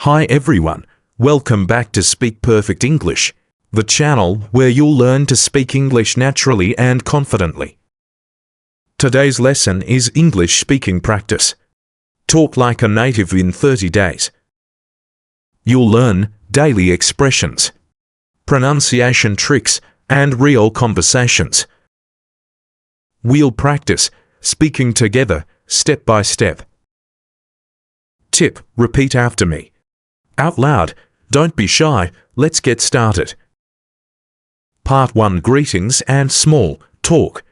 Hi everyone, welcome back to Speak Perfect English, the channel where you'll learn to speak English naturally and confidently. Today's lesson is English speaking practice. Talk like a native in 30 days. You'll learn daily expressions, pronunciation tricks, and real conversations. We'll practice speaking together step by step. Tip: repeat after me. Out loud, don't be shy, let's get started. Part 1: Greetings and small talk.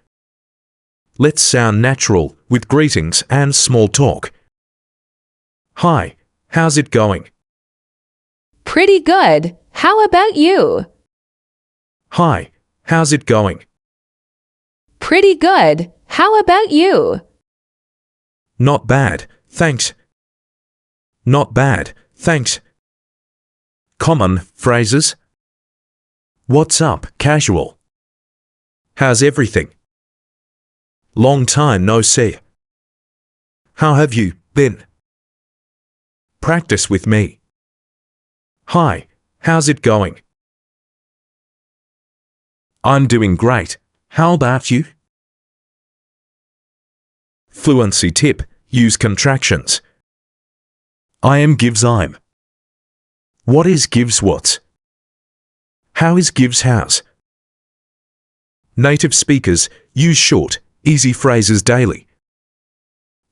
Let's sound natural with greetings and small talk. Hi, how's it going? Pretty good. How about you? Hi, how's it going? Pretty good. How about you? Not bad, thanks. Not bad, thanks. Common phrases. What's up, casual? How's everything? Long time no see. How have you been? Practice with me. Hi, how's it going? I'm doing great. How about you? Fluency tip: use contractions. I am gives I'm. What is gives what's? How is gives how's? Native speakers use short, easy phrases daily.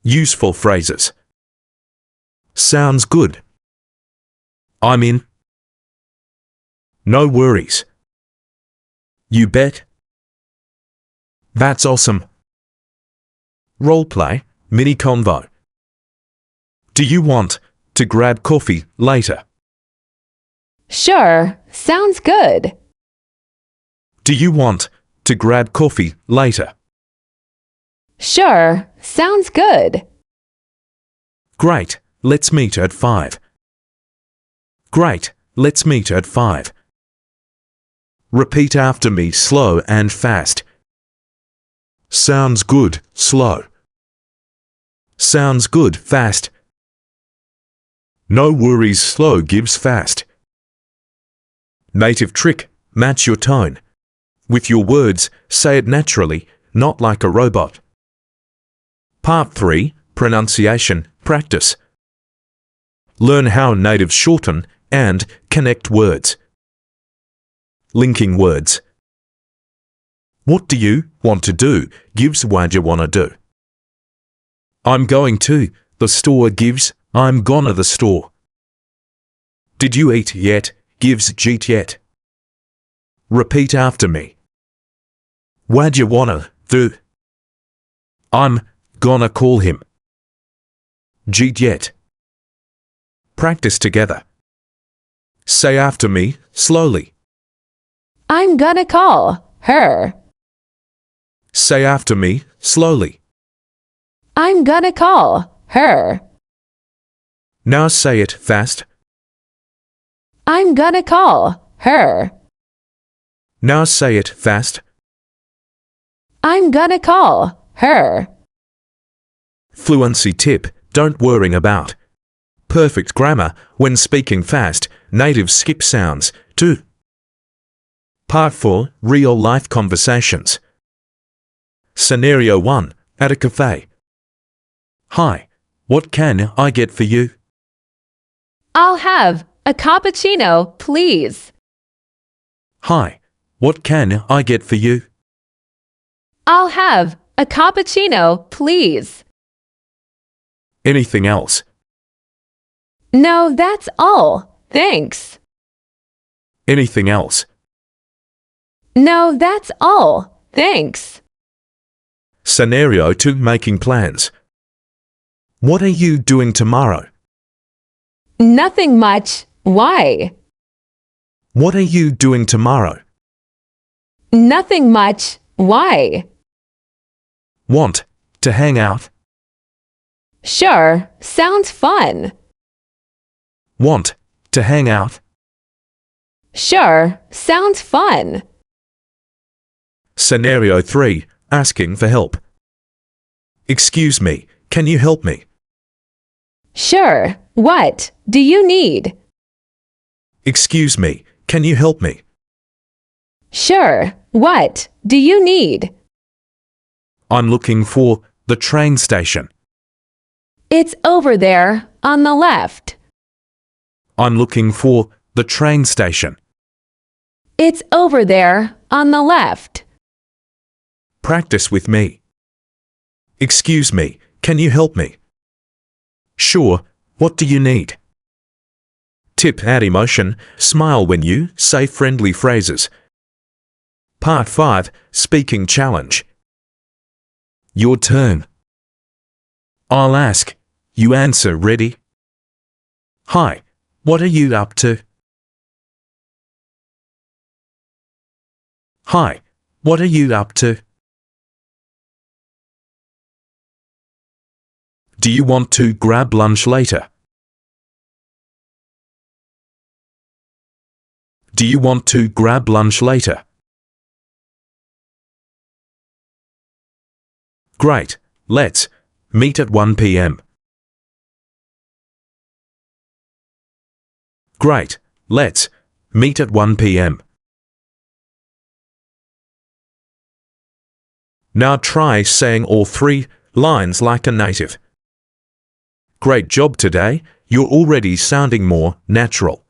Useful phrases. Sounds good. I'm in. No worries. You bet. That's awesome. Role play, mini convo. Do you want to grab coffee later? Sure, sounds good. Do you want to grab coffee later? Sure, sounds good. Great, let's meet at 5. Great, let's meet at 5. Repeat after me slow and fast. Sounds good, slow. Sounds good, fast. No worries, slow gives fast. Native trick: match your tone. With your words, say it naturally, not like a robot. Part 3: Pronunciation practice. Learn how natives shorten and connect words. Linking words. What do you want to do gives what you wanna do. I'm going to the store gives I'm gonna the store. Did you eat yet gives jeet yet. Repeat after me. Wha'd you wanna do? I'm gonna call him. Jeet yet. Practice together. Say after me slowly. I'm gonna call her. Say after me slowly. I'm gonna call her. Now say it fast. I'm gonna call her. Now say it fast. I'm gonna call her. Fluency tip: don't worry about perfect grammar when speaking fast. Natives skip sounds too. Part 4: Real life conversations. Scenario 1: at a cafe. Hi, what can I get for you? I'll have a cappuccino, please. Hi, what can I get for you? I'll have a cappuccino, please. Anything else? No, that's all. Thanks. Anything else? No, that's all. Thanks. Scenario 2: making plans. What are you doing tomorrow? Nothing much. Why? What are you doing tomorrow? Nothing much. Why? Want to hang out? Sure, sounds fun. Want to hang out? Sure, sounds fun. Scenario 3: asking for help. Excuse me, can you help me? Sure, what do you need? Excuse me, can you help me? Sure, what do you need? I'm looking for the train station. It's over there on the left. I'm looking for the train station. It's over there on the left. Practice with me. Excuse me, can you help me? Sure, what do you need? Tip, add emotion, smile when you say friendly phrases. Part 5, Speaking Challenge. Your turn. I'll ask. You answer. Ready? Hi, what are you up to? Hi, what are you up to? Do you want to grab lunch later? Do you want to grab lunch later? Great, let's meet at 1 p.m. Great, let's meet at 1 p.m. Now try saying all 3 lines like a native. Great job today, you're already sounding more natural.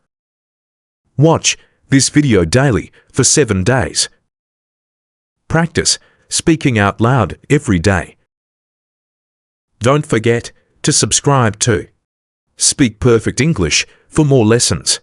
Watch this video daily for 7 days. Practice speaking out loud every day. Don't forget to subscribe to Speak Perfect English for more lessons.